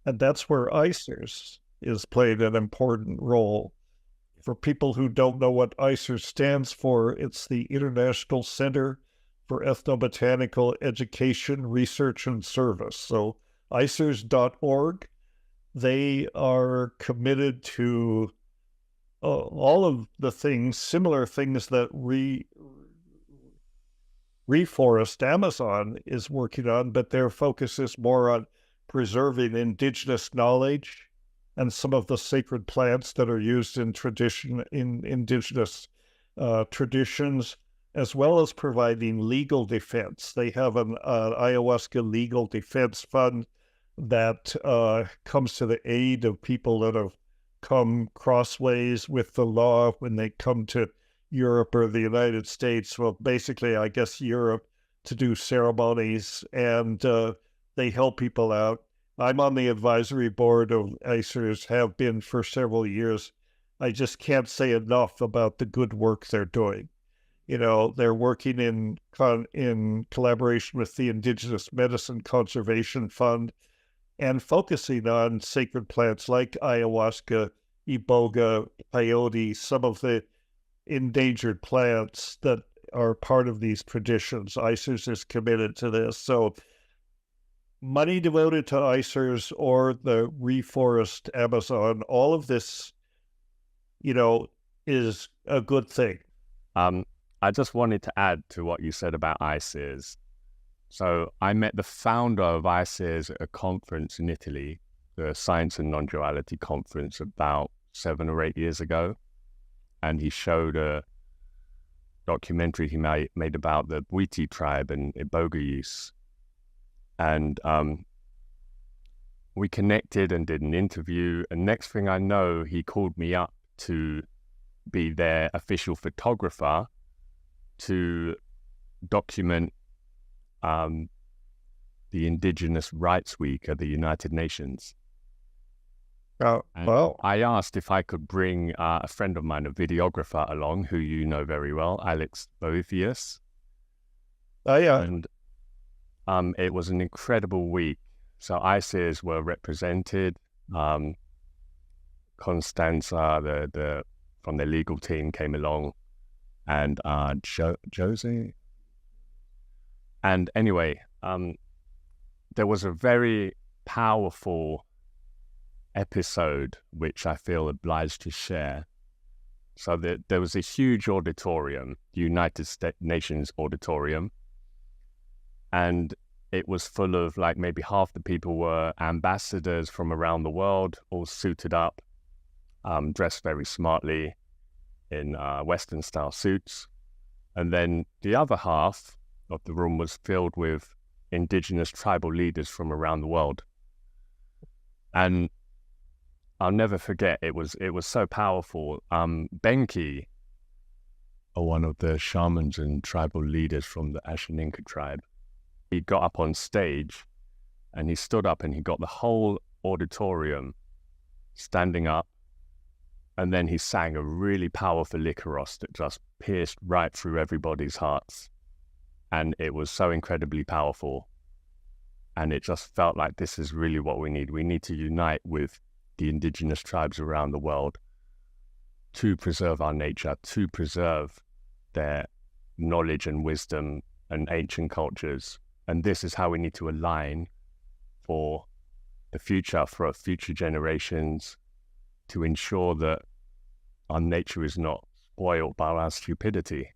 And that's where ICEERS is played an important role. For people who don't know what ICEERS stands for, it's the International Center for Ethnobotanical Education, Research, and Service. So ICEERS.org, they are committed to all of the things, similar things that Reforest Amazon is working on, but their focus is more on preserving indigenous knowledge and some of the sacred plants that are used in indigenous traditions, as well as providing legal defense. They have an ayahuasca legal defense fund that comes to the aid of people that have come crossways with the law when they come to Europe or the United States. Well, basically, I guess Europe, to do ceremonies, and they help people out. I'm on the advisory board of ICEERS, have been for several years. I just can't say enough about the good work they're doing. You know, they're working in collaboration with the Indigenous Medicine Conservation Fund and focusing on sacred plants like ayahuasca, iboga, peyote, some of the endangered plants that are part of these traditions. ICEERS is committed to this. So money devoted to ICEERS or the Reforest Amazon, all of this, is a good thing. I just wanted to add to what you said about ICEERS. So I met the founder of ICEERS at a conference in Italy, the Science and Non-Duality Conference, about 7 or 8 years ago. And he showed a documentary he made about the Bwiti tribe and iboga use. And we connected and did an interview. And next thing I know, he called me up to be their official photographer to document the Indigenous Rights Week at the United Nations. Well, I asked if I could bring a friend of mine, a videographer, along, who you know very well, Alex Boethius. yeah. And it was an incredible week. So ICEERS were represented. Constanza, from the legal team, came along, and Josie. And anyway, there was a very powerful episode which I feel obliged to share. So there was a huge auditorium, United Nations auditorium, and it was full of, like, maybe half the people were ambassadors from around the world, all suited up, dressed very smartly in Western style suits. And then the other half of the room was filled with indigenous tribal leaders from around the world. And I'll never forget, it was so powerful. Benki, one of the shamans and tribal leaders from the Ashaninka tribe, he got up on stage and he stood up and he got the whole auditorium standing up, and then he sang a really powerful Icaros that just pierced right through everybody's hearts. And it was so incredibly powerful. And it just felt like this is really what we need. We need to unite with the indigenous tribes around the world to preserve our nature, to preserve their knowledge and wisdom and ancient cultures. And this is how we need to align for the future, for our future generations, to ensure that our nature is not spoiled by our stupidity.